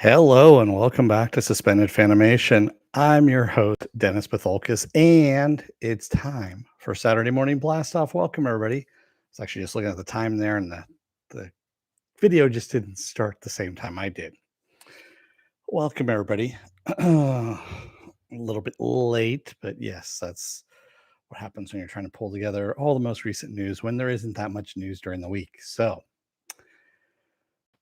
Hello and welcome back to Suspended Fanimation. I'm your host, Dennis Bithoulkas, and it's time for Saturday Morning Blast Off. Welcome, everybody. I was actually just looking at the time there, and the video just didn't start the same time I did. Welcome, everybody. A little bit late, but yes, that's what happens when you're trying to pull together all the most recent news when there isn't that much news during the week. So,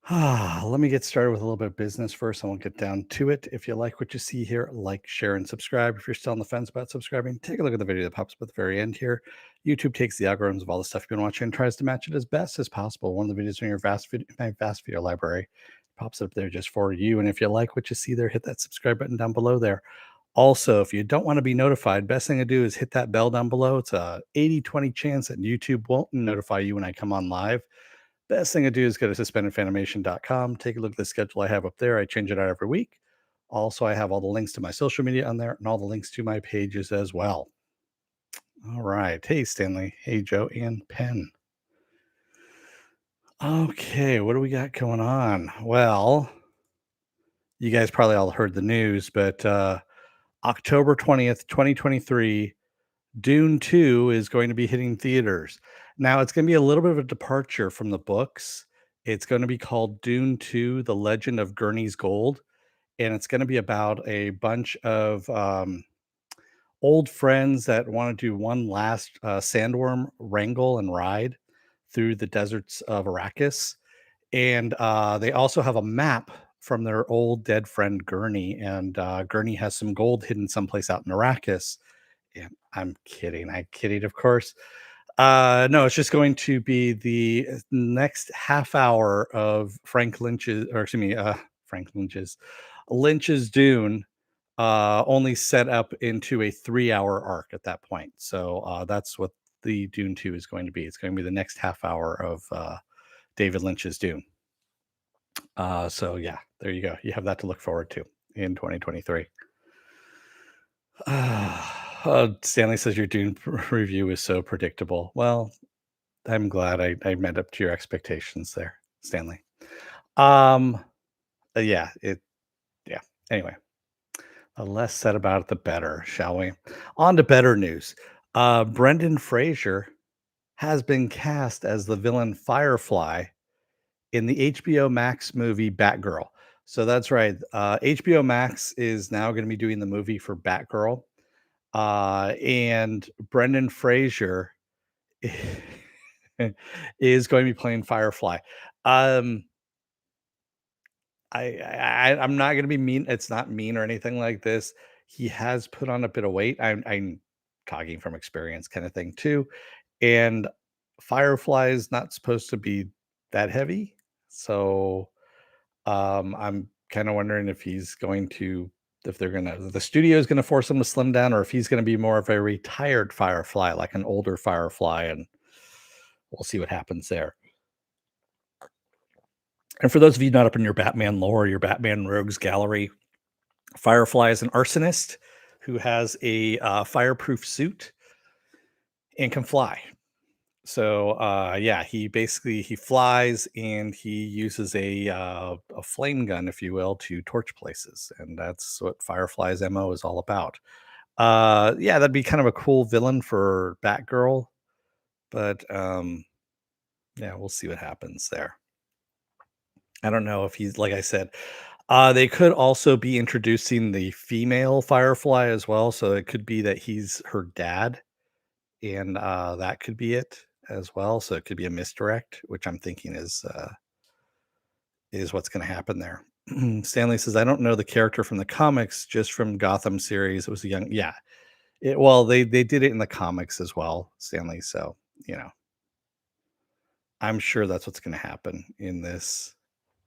let me get started with a little bit of business first. I won't get down to it. If you like what you see here, like, share, and subscribe. If you're still on the fence about subscribing, take a look at the video that pops up at the very end here. YouTube takes the algorithms of all the stuff you've been watching and tries to match it as best as possible. One of the videos in my vast video library pops up there just for you. And if you like what you see there, hit that subscribe button down below there. Also, if you don't want to be notified, best thing to do is hit that bell down below. It's a 80-20 chance that YouTube won't notify you when I come on live. Best thing to do is go to suspendedfanimation.com. Take a look at the schedule I have up there. I change it out every week. Also, I have all the links to my social media on there and all the links to my pages as well. All right. Hey, Stanley. Hey, Joe and Penn. Okay, what do we got going on? Well, you guys probably all heard the news, but October 20th, 2023, Dune 2 is going to be hitting theaters. Now, it's going to be a little bit of a departure from the books. It's going to be called Dune 2: The Legend of Gurney's Gold, and it's going to be about a bunch of old friends that want to do one last sandworm wrangle and ride through the deserts of Arrakis. And they also have a map from their old dead friend Gurney, and Gurney has some gold hidden someplace out in Arrakis. And I'm kidding. I'm kidding, of course. No, it's just going to be the next half hour of Frank Lynch's Dune, only set up into a 3-hour arc at that point. So that's what the Dune 2 is going to be. It's going to be the next half hour of David Lynch's Dune. So yeah, there you go. You have that to look forward to in 2023. Stanley says your Dune review is so predictable. Well, I'm glad I met up to your expectations there, Stanley. Yeah, yeah. Anyway, the less said about it, the better, shall we? On to better news. Brendan Fraser has been cast as the villain Firefly in the HBO Max movie Batgirl. So that's right. HBO Max is now going to be doing the movie for Batgirl. And Brendan Fraser is going to be playing Firefly. I'm not going to be mean. It's not mean or anything like this. He has put on a bit of weight. I'm talking from experience, kind of thing too. And Firefly is not supposed to be that heavy, so I'm kind of wondering if the studio is gonna force him to slim down, or if he's gonna be more of a retired Firefly, like an older Firefly, and we'll see what happens there. And for those of you not up in your Batman lore, your Batman Rogues gallery, Firefly is an arsonist who has a fireproof suit and can fly. So yeah, he flies and he uses a flame gun, if you will, to torch places, and that's what Firefly's MO is all about. Yeah, that'd be kind of a cool villain for Batgirl, but yeah, we'll see what happens there. I don't know if he's, like I said, they could also be introducing the female Firefly as well, so it could be that he's her dad, and that could be it as well. So it could be a misdirect, which I'm thinking is what's going to happen there. Stanley says, "I don't know the character from the comics, just from Gotham series. It was a young, yeah. Well, they did it in the comics as well, Stanley. So I'm sure that's what's going to happen in this.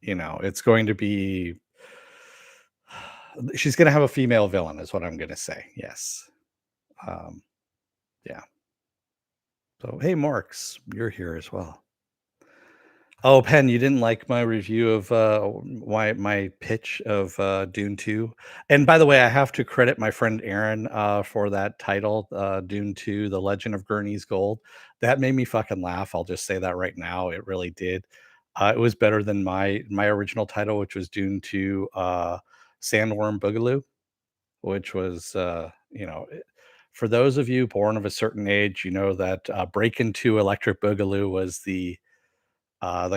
It's going to be. She's going to have a female villain, is what I'm going to say. Yes. Um, yeah. So, hey, Marks, you're here as well. Oh, Penn, you didn't like my review of my pitch of Dune 2. And by the way, I have to credit my friend Aaron for that title, Dune 2: The Legend of Gurney's Gold. That made me fucking laugh. I'll just say that right now. It really did. It was better than my original title, which was Dune 2, Sandworm Boogaloo, which was, for those of you born of a certain age, you know that, Breakin' 2 Electric Boogaloo was the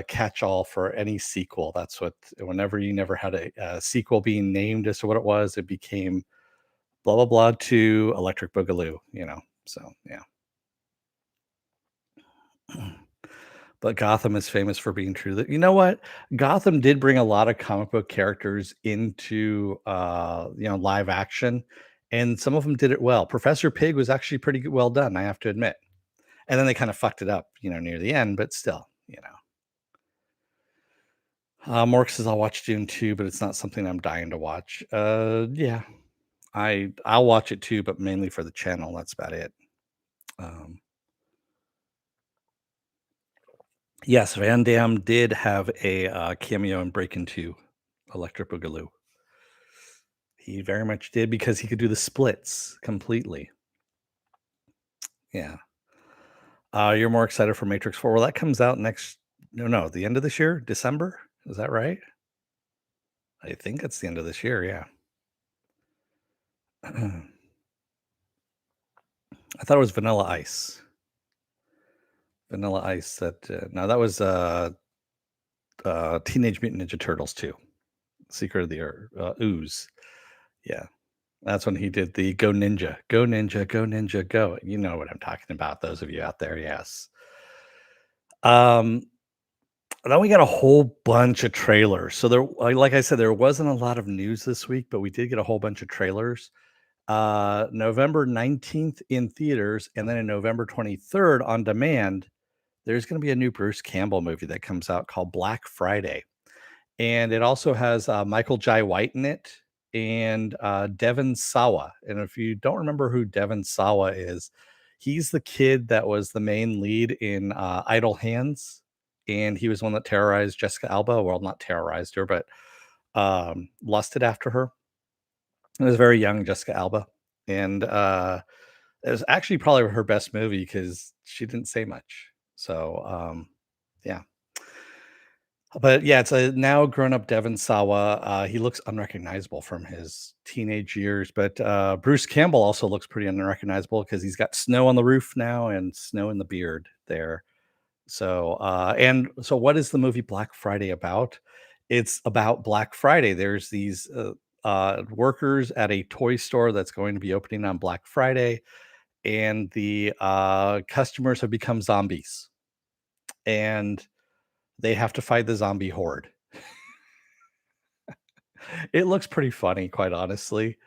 catch-all for any sequel. That's what whenever you never had a sequel being named as to what it was, it became blah, blah, blah to Electric Boogaloo, So, yeah. But Gotham is famous for being true. That You know what? Gotham did bring a lot of comic book characters into live action, and some of them did it well. Professor Pig was actually pretty well done, I have to admit. And then they kind of fucked it up, near the end, but still. Mork says I'll watch Dune too, but it's not something I'm dying to watch. Yeah, I'll watch it too, but mainly for the channel. That's about it. Um, yes, Van Damme did have a cameo in Breakin' 2, Electric Boogaloo. He very much did because he could do the splits completely. Yeah. You're more excited for Matrix 4. Well, that comes out no, the end of this year, December. Is that right? I think it's the end of this year. Yeah. I thought it was Vanilla Ice. Vanilla Ice. No, that was Teenage Mutant Ninja Turtles 2, Secret of the Ooze. Yeah. That's when he did the Go Ninja, Go Ninja, Go Ninja, Go. You know what I'm talking about, those of you out there. Yes. Um, then we got a whole bunch of trailers. So like I said, there wasn't a lot of news this week, but we did get a whole bunch of trailers. November 19th in theaters, and then in November 23rd on demand, there's going to be a new Bruce Campbell movie that comes out called Black Friday. And it also has Michael Jai White in it and Devon Sawa. And if you don't remember who Devon Sawa is, he's the kid that was the main lead in Idle Hands. And he was one that terrorized Jessica Alba. Well, not terrorized her, but lusted after her. It was very young Jessica Alba. And it was actually probably her best movie because she didn't say much. So, yeah. But yeah, it's a now grown-up Devon Sawa. He looks unrecognizable from his teenage years, but Bruce Campbell also looks pretty unrecognizable because he's got snow on the roof now and snow in the beard there. So what is the movie Black Friday about? It's about Black Friday. There's these workers at a toy store that's going to be opening on Black Friday, and the customers have become zombies, and they have to fight the zombie horde. It looks pretty funny, quite honestly,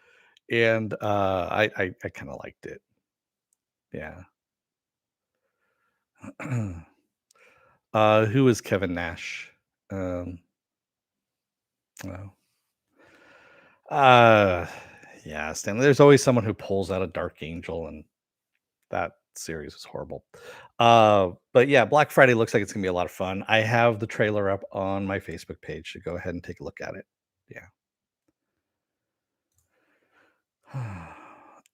and I kind of liked it. Yeah. Who is Kevin Nash? Um, oh. Uh, yeah, Stanley. There's always someone who pulls out a Dark Angel, and that series was horrible. But yeah, Black Friday looks like it's gonna be a lot of fun. I have the trailer up on my Facebook page, so go ahead and take a look at it. Yeah.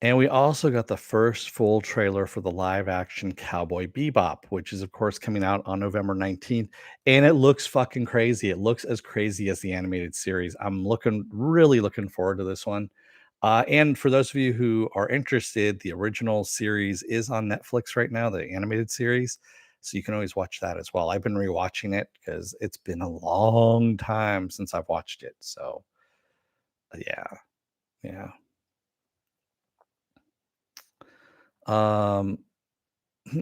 And we also got the first full trailer for the live action Cowboy Bebop, which is, of course, coming out on November 19th. And it looks fucking crazy. It looks as crazy as the animated series. I'm really looking forward to this one. And for those of you who are interested, the original series is on Netflix right now, the animated series. So you can always watch that as well. I've been rewatching it because it's been a long time since I've watched it. So, yeah, yeah. Um,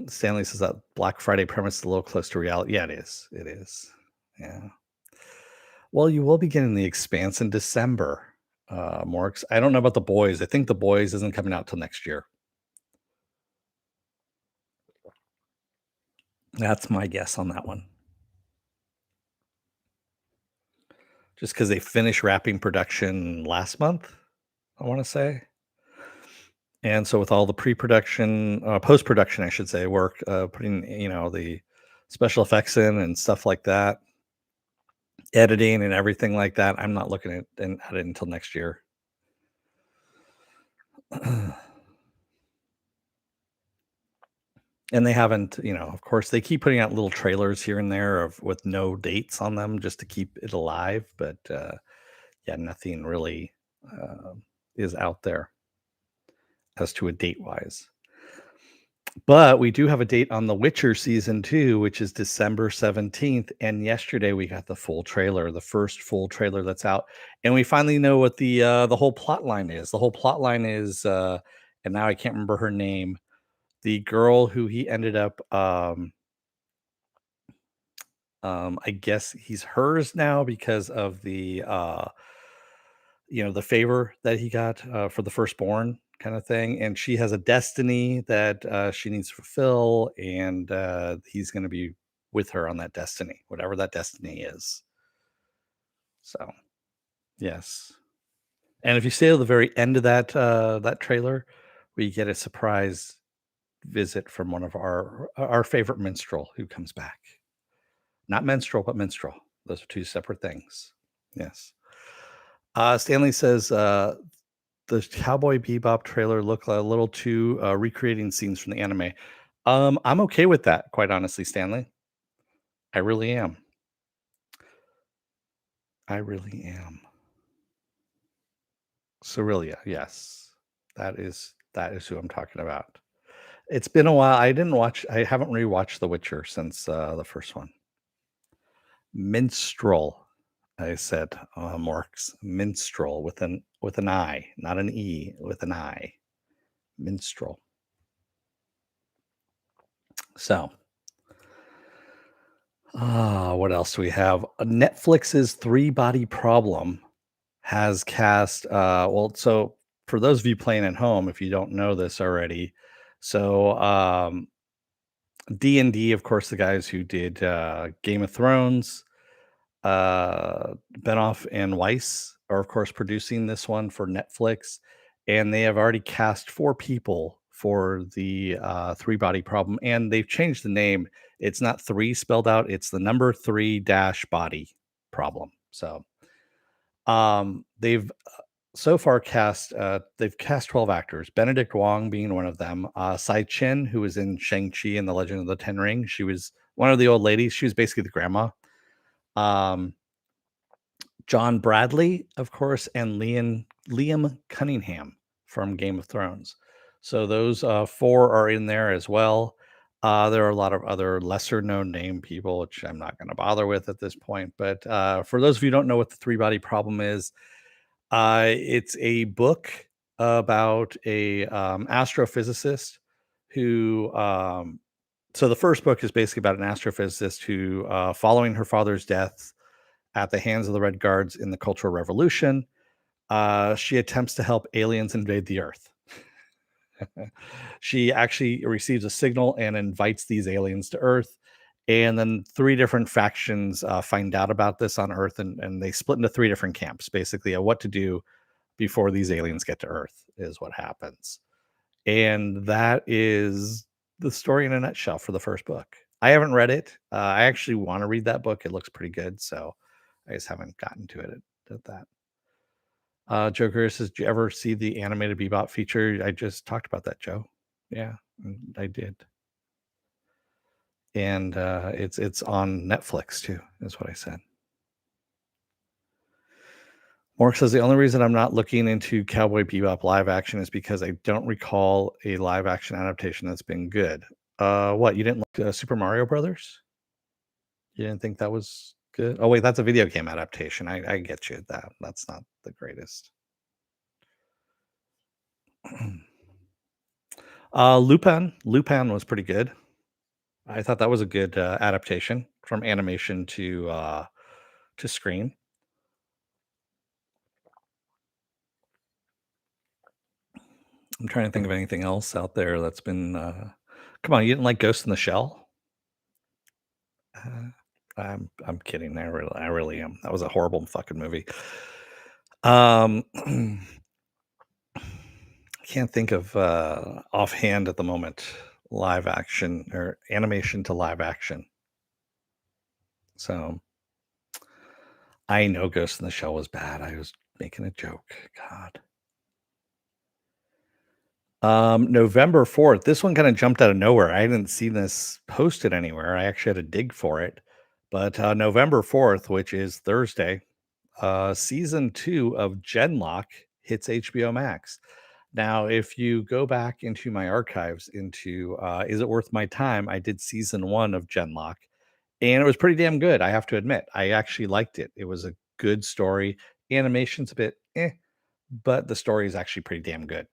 Stanley says that Black Friday premise is a little close to reality. Yeah, it is. It is. Yeah. Well, you will be getting The Expanse in December. I don't know about The Boys. I think The Boys isn't coming out till next year. That's my guess on that one. Just because they finished wrapping production last month, I want to say. And so with all the pre-production, post-production, I should say, work, putting the special effects in and stuff like that, editing and everything like that, I'm not looking at it until next year. And they haven't, of course, they keep putting out little trailers here and there of with no dates on them just to keep it alive, but, yeah, nothing really, is out there as to a date-wise. But we do have a date on The Witcher season 2, which is December 17th, and yesterday we got the full trailer, the first full trailer that's out, and we finally know what the whole plot line is. The whole plot line is, and now I can't remember her name, the girl who he ended up, I guess he's hers now because of the favor that he got, for the firstborn kind of thing, and she has a destiny that, she needs to fulfill, and, he's gonna be with her on that destiny, whatever that destiny is. So, yes. And if you stay to the very end of that trailer, we get a surprise visit from one of our favorite minstrel who comes back. Not menstrual, but minstrel. Those are 2 separate things. Yes. Stanley says, the Cowboy Bebop trailer looked a little too, recreating scenes from the anime. I'm okay with that, quite honestly, Stanley. I really am. I really am. Cerealia, yes. That is who I'm talking about. It's been a while. I haven't rewatched The Witcher since, the first one. Minstrel, I said, Morks. Minstrel with an I, not an E, with an I. Minstrel. So, what else do we have? Netflix's Three Body Problem has cast, so for those of you playing at home, if you don't know this already, so, D&D, of course, the guys who did, Game of Thrones, Benoff and Weiss are, of course, producing this one for Netflix, and they have already cast 4 people for the Three Body Problem, and they've changed the name. It's not 3 spelled out, it's the number 3 dash body problem. So, they've so far they've cast 12 actors, Benedict Wong being one of them, Sai Chen, who was in Shang-Chi and the Legend of the Ten Rings. She was one of the old ladies. She was basically the grandma. Um, John Bradley, of course, and Liam Cunningham from Game of Thrones. So those 4 are in there as well. There are a lot of other lesser known name people, which I'm not going to bother with at this point. But for those of you who don't know what the three body problem is, it's a book about a astrophysicist who. So the first book is basically about an astrophysicist who, following her father's death at the hands of the Red Guards in the Cultural Revolution, she attempts to help aliens invade the Earth. She actually receives a signal and invites these aliens to Earth. And then 3 different factions find out about this on Earth, and they split into 3 different camps, basically, of what to do before these aliens get to Earth, is what happens. And that is the story in a nutshell for the first book. I haven't read it. I actually want to read that book. It looks pretty good. So I just haven't gotten to it at that. Joe Greer says, "Did you ever see the animated Bebop feature?" I just talked about that, Joe. Yeah, I did. And it's on Netflix too, is what I said. Mark says the only reason I'm not looking into Cowboy Bebop live action is because I don't recall a live action adaptation that's been good. What, you didn't like Super Mario Brothers? You didn't think that was good? Oh wait, that's a video game adaptation. I get you. That's not the greatest. Lupin was pretty good. I thought that was a good adaptation from animation to screen. I'm trying to think of anything else out there that's been. Come on, you didn't like Ghost in the Shell? Uh, I'm kidding. I really am. That was a horrible fucking movie. I can't think of offhand at the moment live action or animation to live action. So I know Ghost in the Shell was bad. I was making a joke. God. November 4th. This one kind of jumped out of nowhere. I hadn't seen this posted anywhere. I actually had to dig for it. But November 4th, which is Thursday, season 2 of Genlock hits HBO Max. Now, if you go back into my archives into Is It Worth My Time? I did season 1 of Genlock, and it was pretty damn good. I have to admit, I actually liked it. It was a good story. Animation's a bit but the story is actually pretty damn good.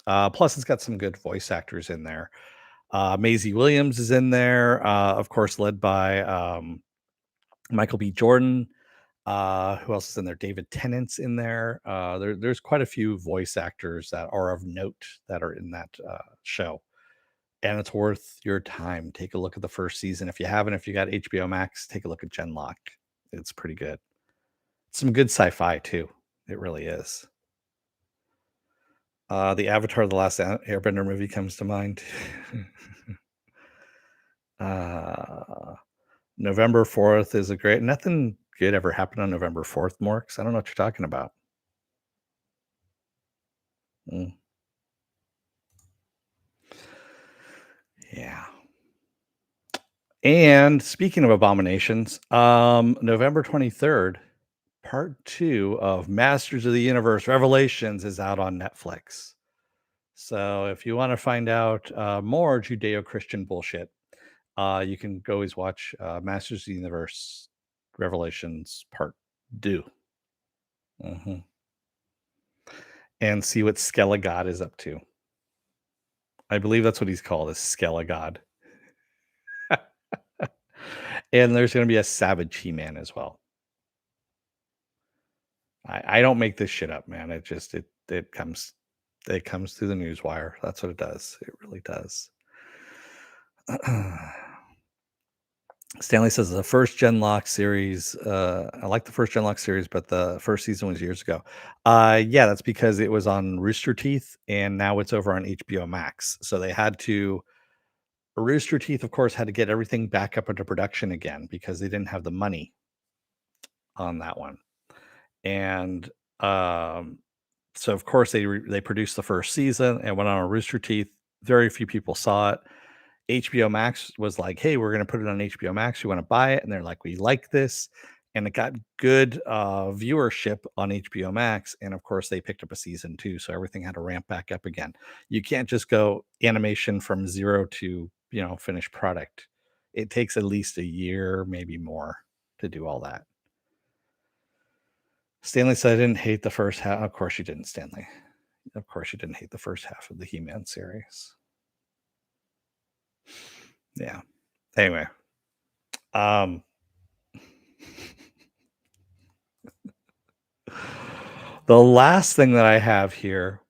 Plus, it's got some good voice actors in there. Maisie Williams is in there, of course, led by Michael B. Jordan. Who else is in there? David Tennant's in there. There's quite a few voice actors that are of note that are in that show, and it's worth your time. Take a look at the first season if you haven't. If you got HBO Max, take a look at Genlock. It's pretty good. Some good sci-fi too. It really is. The Avatar: The Last Airbender movie comes to mind. uh, November 4th is a great nothing good ever happened on November 4th, Morks. I don't know what you're talking about. Mm, yeah. And speaking of abominations, November 23rd, part 2 of Masters of the Universe Revelations is out on Netflix. So if you want to find out more Judeo-Christian bullshit, you can go always watch Masters of the Universe Revelations Part 2. Mhm. And see what Skelegod is up to. I believe that's what he's called, is Skelegod. And there's gonna be a Savage He-Man as well. I don't make this shit up, man. It comes through the news wire. That's what it does. It really does. Stanley says the first Genlock series. I like the first Genlock series, but the first season was years ago. Yeah, that's because it was on Rooster Teeth, and now it's over on HBO Max. So they had to. Rooster Teeth, of course, had to get everything back up into production again because they didn't have the money on that one. And um, so, of course, they produced the first season and went on a Rooster Teeth. Very few people saw it. HBO Max was like, "Hey, we're gonna put it on HBO Max. You wanna buy it?" And they're like, "We like this." And it got good viewership on HBO Max. And of course, they picked up a season 2, so everything had to ramp back up again. You can't just go animation from 0 to, finished product. It takes at least a year, maybe more, to do all that. Stanley said, "I didn't hate the first half." Of course you didn't, Stanley. Of course you didn't hate the first half of the He-Man series. Yeah. Anyway, um the last thing that I have here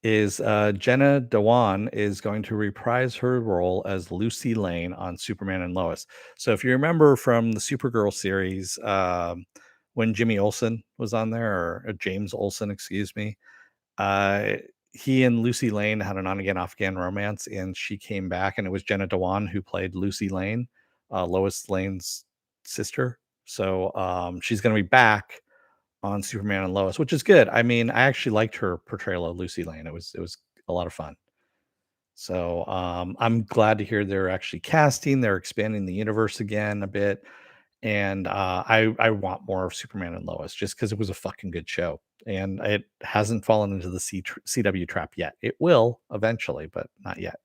is Jenna Dewan is going to reprise her role as Lucy Lane on Superman and Lois. So if you remember from the Supergirl series, when Jimmy Olsen was on there, or James Olsen, excuse me, uh, he and Lucy Lane had an on again, off again romance, and she came back, and it was Jenna Dewan who played Lucy Lane, Lois Lane's sister. So she's going to be back on Superman and Lois, which is good. I mean, I actually liked her portrayal of Lucy Lane. It was a lot of fun. So I'm glad to hear they're actually casting. They're expanding the universe again a bit, and I want more of Superman and Lois just because it was a fucking good show, and it hasn't fallen into the CW trap yet. It will eventually, but not yet.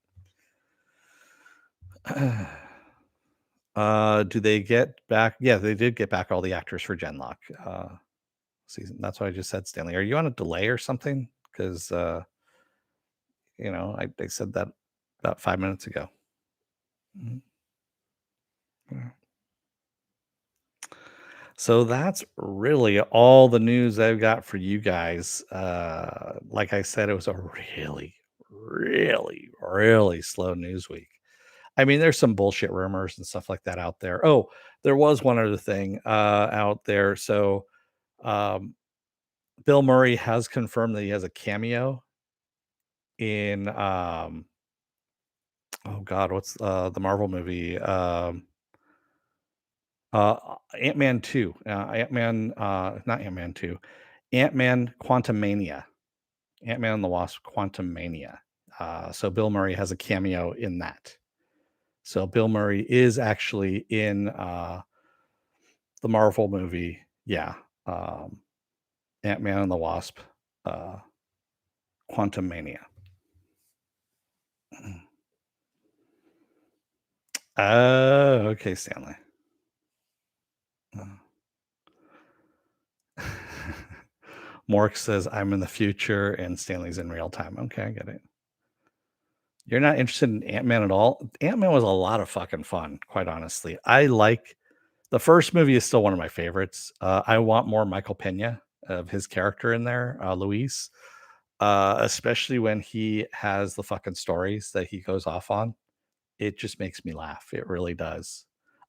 Do they get back? Yeah, they did get back all the actors for Genlock season. That's what I just said, Stanley. Are you on a delay or something? Because they said that about 5 minutes ago. Mhm. Yeah. So that's really all the news I've got for you guys. Like I said, it was a really, really, really slow news week. I mean, there's some bullshit rumors and stuff like that out there. Oh, there was one other thing out there. So um, Bill Murray has confirmed that he has a cameo in oh god, what's the Marvel movie? Ant-Man 2. Ant-Man not Ant-Man 2. Ant-Man Quantumania. Ant-Man and the Wasp Quantumania. So Bill Murray has a cameo in that. So Bill Murray is actually in the Marvel movie. Yeah. Um, Ant-Man and the Wasp, uh, Quantum Mania. Oh, okay, Stanley. Mork says, "I'm in the future," and Stanley's in real time. Okay, I get it. You're not interested in Ant-Man at all? Ant-Man was a lot of fucking fun, quite honestly. I like the first movie is still one of my favorites. I want more Michael Pena of his character in there, Luis, especially when he has the fucking stories that he goes off on. It just makes me laugh. It really does.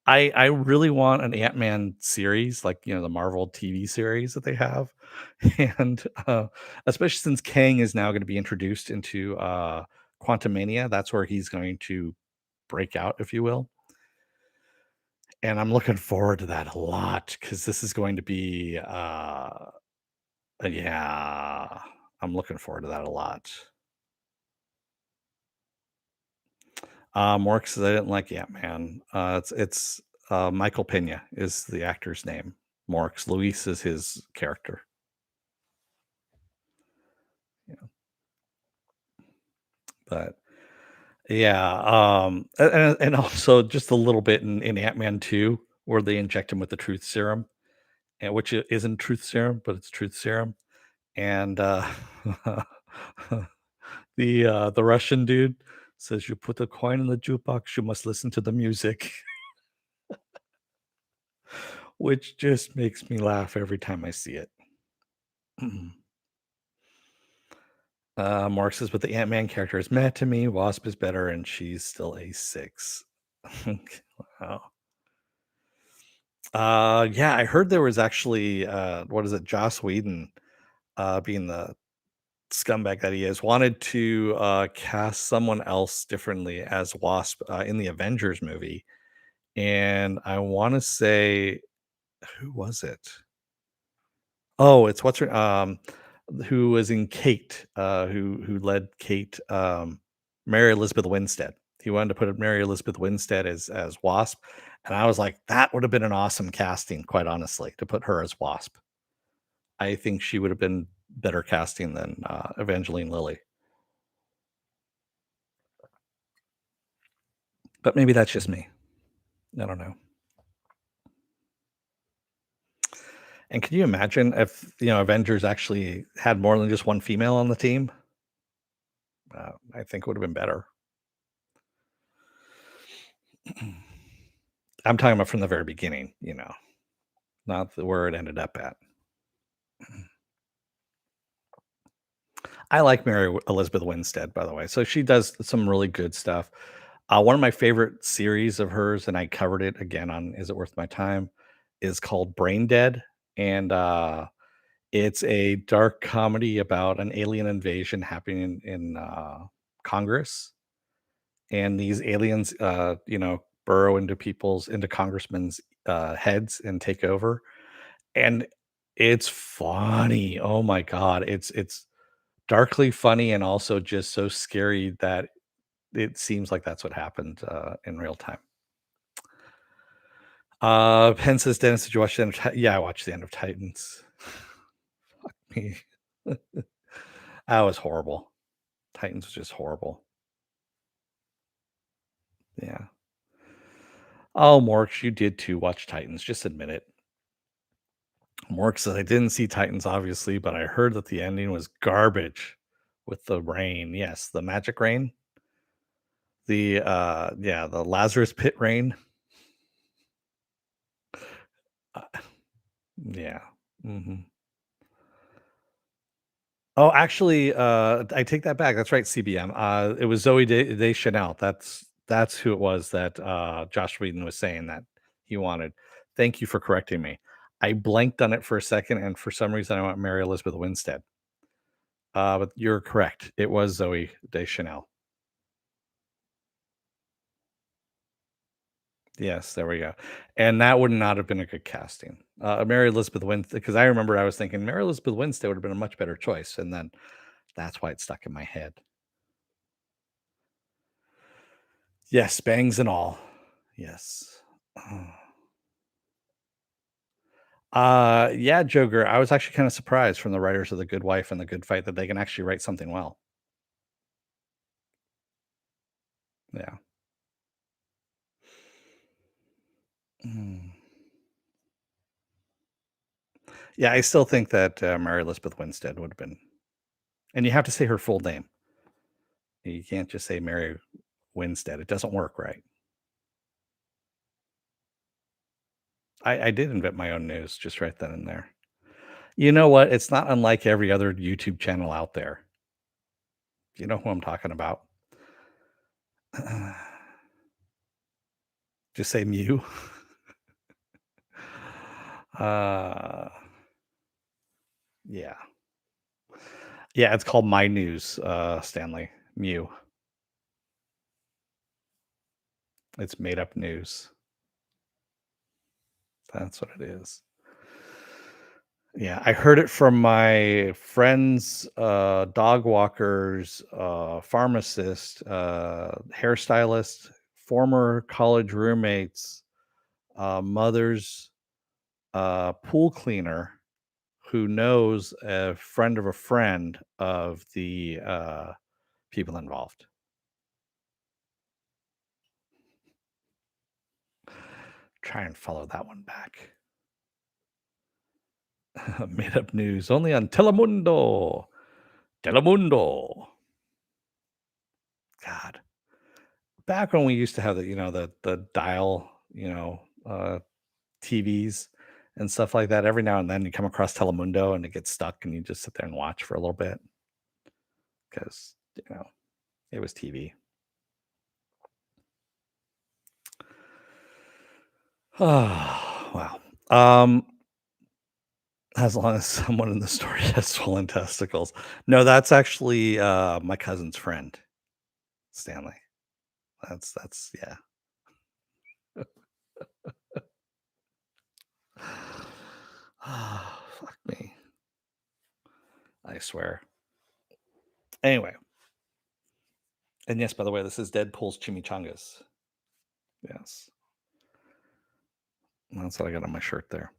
I really want an Ant-Man series, like, the Marvel TV series that they have, and, especially since Kang is now gonna be introduced into, Quantumania, that's where he's going to break out, if you will, and I'm looking forward to that a lot because this is going to be, yeah, I'm looking forward to that a lot. More 'cause I didn't like Ant-Man. Michael Pena is the actor's name. Morks. Luis is his character. Yeah. But yeah, and also just a little bit in Ant-Man 2 where they inject him with the truth serum, and which isn't truth serum, but it's truth serum. And the Russian dude says, "You put a coin in the jukebox, you must listen to the music," which just makes me laugh every time I see it. Mark says, but the Ant-Man character is meh to me. Wasp is better, and she's still a 6. Wow. Yeah, I heard there was actually, what is it? Joss Whedon, being the scumbag that he is, wanted to cast someone else differently as Wasp in the Avengers movie. And I want to say, who was it? Oh, it's what's her who was in Kate, who led Kate, Mary Elizabeth Winstead. He wanted to put Mary Elizabeth Winstead as Wasp, and I was like, that would have been an awesome casting, quite honestly, to put her as Wasp. I think she would have been better casting than Evangeline Lilly, but maybe that's just me. I don't know. And can you imagine if Avengers actually had more than just one female on the team? I think it would have been better. I'm talking about from the very beginning, not where it ended up at. I like Mary Elizabeth Winstead, by the way. So she does some really good stuff. One of my favorite series of hers, and I covered it again on Is It Worth My Time, is called Brain Dead. And it's a dark comedy about an alien invasion happening in Congress. And these aliens, burrow into congressmen's heads and take over. And it's funny. Oh my God. It's darkly funny and also just so scary that it seems like that's what happened, in real time. Penn says, "Dennis, did you watch the end of Yeah, I watched the end of Titans." Me. That was horrible. Titans was just horrible. Yeah. Oh, Morks, you did too watch Titans, just admit it. Morks says, "I didn't see Titans, obviously, but I heard that the ending was garbage with the rain." Yes, the magic rain. The Lazarus pit rain. Uh, yeah. Mhm. Oh, actually, I take that back. That's right, CBM. It was Zoe Deschanel. That's who it was that Josh Whedon was saying that he wanted. Thank you for correcting me. I blanked on it for a second, and for some reason, I went Mary Elizabeth Winstead. But you're correct. It was Zoe Deschanel. Yes, there we go. And that would not have been a good casting. Mary Elizabeth Winstead, because I remember I was thinking Mary Elizabeth Winstead would have been a much better choice, and then that's why it stuck in my head. Yes, bangs and all. Yes. Yeah, Joker. I was actually kind of surprised from the writers of The Good Wife and The Good Fight that they can actually write something well. Yeah. Mm. Yeah, I still think that Mary Elizabeth Winstead would have been, and you have to say her full name. You can't just say Mary Winstead. It doesn't work right. I did invent my own news just right then and there. You know what? It's not unlike every other YouTube channel out there. You know who I'm talking about? Just say Mew. Uh, yeah. Yeah, it's called My News, Stanley. Mew. It's made up news. That's what it is. Yeah, I heard it from my friends, dog walkers, pharmacist, hairstylist, former college roommates, mother's pool cleaner who knows a friend of a friend of the people involved. Try and follow that one back. Made up news only on Telemundo. Telemundo. God. Back when we used to have the dial, TVs and stuff like that, every now and then you come across Telemundo and it gets stuck and you just sit there and watch for a little bit because, it was TV. Oh, wow. As long as someone in the story has swollen testicles. No, that's actually, my cousin's friend, Stanley. That's yeah. Fuck me. I swear. Anyway, and yes, by the way, this is Deadpool's Chimichangas. Yes. That's what I got on my shirt there.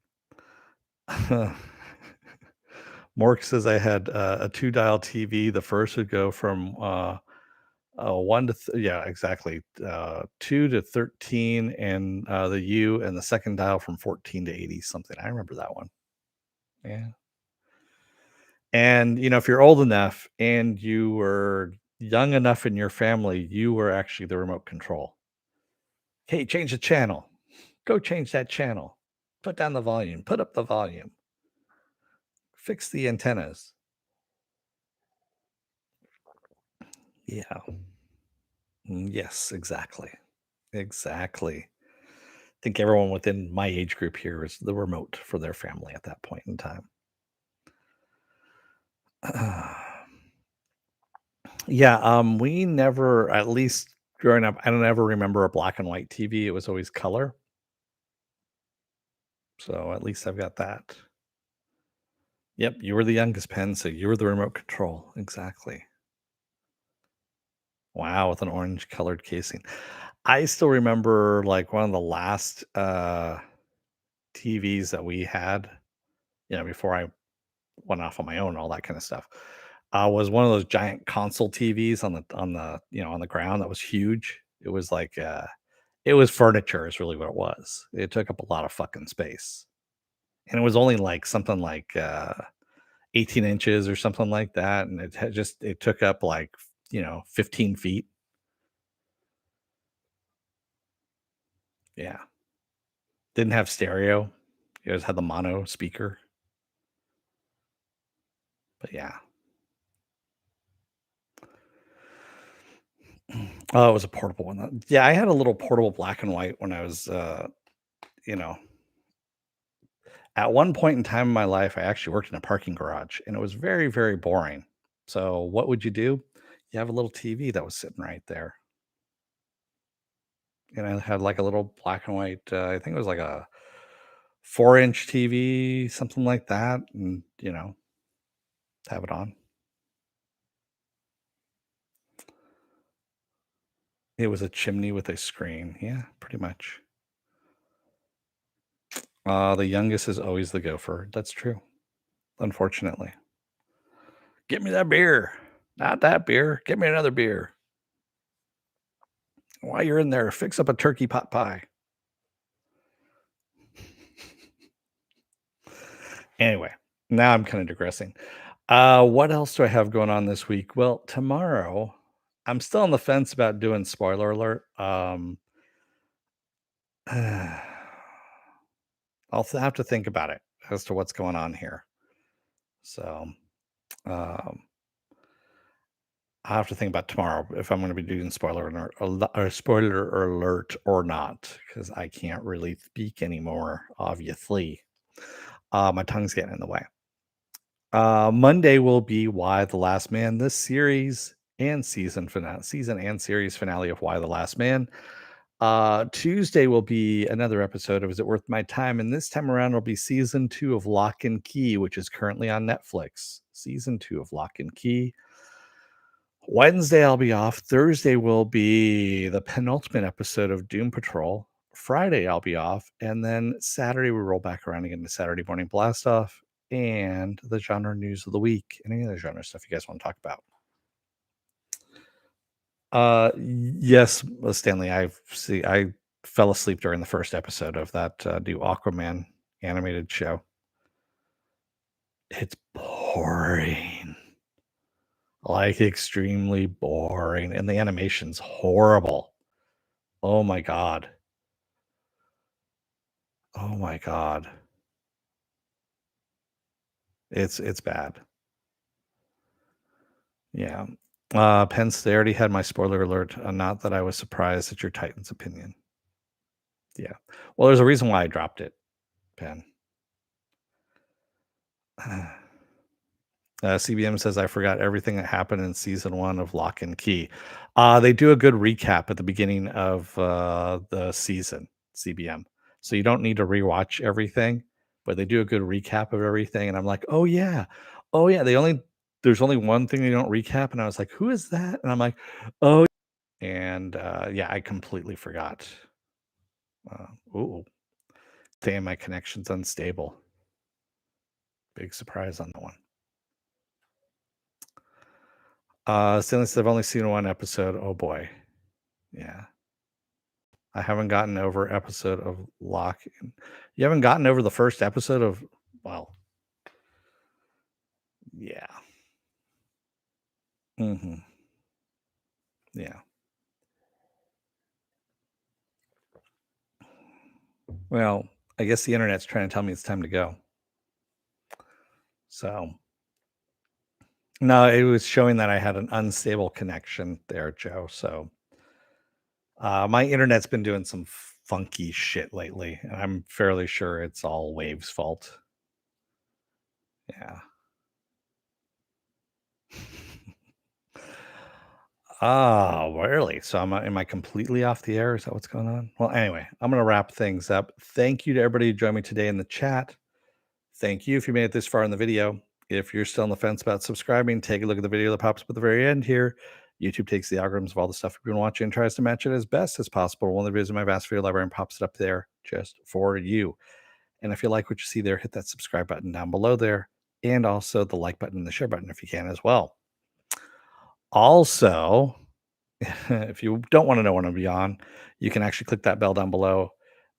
Mork says I had a two dial TV. The first would go from one to yeah, exactly, 2 to 13, and the U, and the second dial from 14 to 80 something. I remember that one. Yeah, and if you're old enough and you were young enough in your family, you were actually the remote control. Hey, change the channel. Go change that channel. Put down the volume. Put up the volume. Fix the antennas. Yeah. Yes, exactly. Exactly. I think everyone within my age group here is the remote for their family at that point in time. Yeah, we never, at least growing up, I don't ever remember a black and white TV. It was always color. So at least I've got that. Yep, you were the youngest, Pen, so you were the remote control. Exactly. Wow, with an orange colored casing. I still remember like one of the last TVs that we had, before I went off on my own, all that kind of stuff. Was one of those giant console TVs on the ground that was huge. It was like it was furniture is really what it was. It took up a lot of fucking space. And it was only like something like 18 inches or something like that. And it took up like 15 feet. Yeah. Didn't have stereo. It just had the mono speaker. But yeah. Oh, it was a portable one. Yeah, I had a little portable black and white when I was you know, at one point in time in my life, I actually worked in a parking garage and it was very, very boring. So what would you do? You have a little TV that was sitting right there. And I had like a little black and white, I think it was like a 4-inch TV, something like that. And, have it on. It was a chimney with a screen. Yeah, pretty much. The youngest is always the gopher. That's true. Unfortunately. Get me that beer. Not that beer. Get me another beer. While you're in there, fix up a turkey pot pie. Anyway, now I'm kind of digressing. What else do I have going on this week? Well, tomorrow, I'm still on the fence about doing spoiler alert. Have to think about it as to what's going on here. So, um, I have to think about tomorrow if I'm going to be doing spoiler alert or not, because I can't really speak anymore. Obviously, my tongue's getting in the way. Monday will be Why the Last Man, this series and season and series finale of Why the Last Man. Tuesday will be another episode of Is It Worth My Time? And this time around will be season 2 of Lock and Key, which is currently on Netflix. Season 2 of Lock and Key. Wednesday I'll be off. Thursday will be the penultimate episode of Doom Patrol. Friday I'll be off, and then Saturday we roll back around again to Saturday Morning Blast Off and the genre news of the week. Any other genre stuff you guys want to talk about? Yes, Stanley. I fell asleep during the first episode of that new Aquaman animated show. It's boring. Like extremely boring, and the animation's horrible. Oh my god. Oh my god. It's bad. Yeah. Pence, they already had my spoiler alert. Not that I was surprised at your Titans opinion. Yeah. Well, there's a reason why I dropped it, Pen. CBM says I forgot everything that happened in season 1 of Lock and Key. They do a good recap at the beginning of the season, CBM. So you don't need to rewatch everything, but they do a good recap of everything. And I'm like, oh yeah, there's only one thing they don't recap, and I was like, who is that? And I'm like, oh, and yeah, I completely forgot. Ooh, damn, my connection's unstable. Big surprise on that one. Since I've only seen one episode, oh boy. Yeah. I haven't gotten over episode of Lock. You haven't gotten over the first episode of, well, yeah. Hmm. Yeah. Well, I guess the internet's trying to tell me it's time to go. So, no, it was showing that I had an unstable connection there, Joe. So, my internet's been doing some funky shit lately, and I'm fairly sure it's all Wave's fault. Yeah. Oh, really? So am I completely off the air? Is that what's going on? Well, anyway, I'm going to wrap things up. Thank you to everybody who joined me today in the chat. Thank you if you made it this far in the video. If you're still on the fence about subscribing, take a look at the video that pops up at the very end here. YouTube takes the algorithms of all the stuff you've been watching and tries to match it as best as possible. One of the videos in my vast video library and pops it up there just for you. And if you like what you see there, hit that subscribe button down below there, and also the like button and the share button if you can as well. Also, if you don't want to know when I'll be on, you can actually click that bell down below.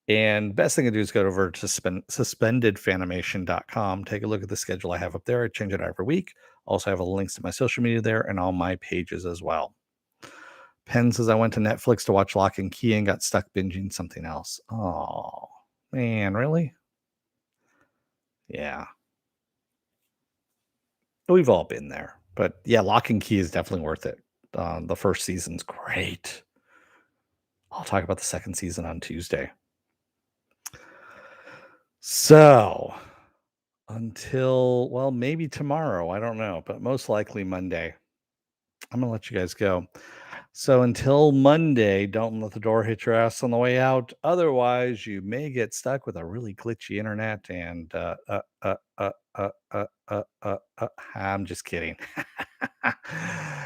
And best thing to do is go over to suspendedfanimation.com. Take a look at the schedule I have up there. I change it every week. Also, I have links to my social media there and all my pages as well. Penn says I went to Netflix to watch Lock and Key and got stuck binging something else. Oh, man, really? Yeah. We've all been there. But yeah, Lock and Key is definitely worth it. The first season's great. I'll talk about the second season on Tuesday. So until, well, maybe tomorrow, I don't know, but most likely Monday, I'm gonna let you guys go. So until Monday, don't let the door hit your ass on the way out. Otherwise, you may get stuck with a really glitchy internet. And I'm just kidding.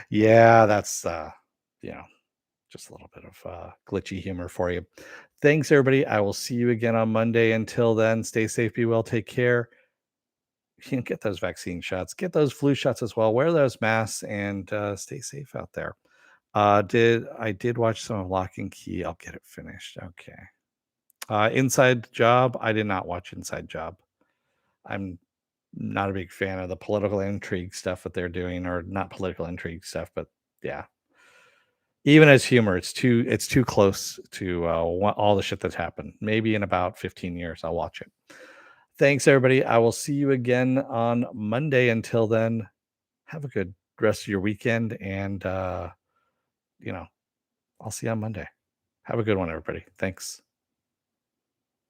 Yeah, that's you know, just a little bit of of glitchy humor for you. Thanks, everybody. I will see you again on Monday. Until then, stay safe, be well, take care. You can get those vaccine shots, get those flu shots as well. Wear those masks and stay safe out there. Did watch some of Lock and Key. I'll get it finished. Okay. Inside Job. I did not watch Inside Job. I'm not a big fan of the political intrigue stuff that they're doing, or not political intrigue stuff, but yeah. Even as humor, it's too close to all the shit that's happened. Maybe in about 15 years, I'll watch it. Thanks, everybody. I will see you again on Monday. Until then, have a good rest of your weekend, and I'll see you on Monday. Have a good one, everybody. Thanks.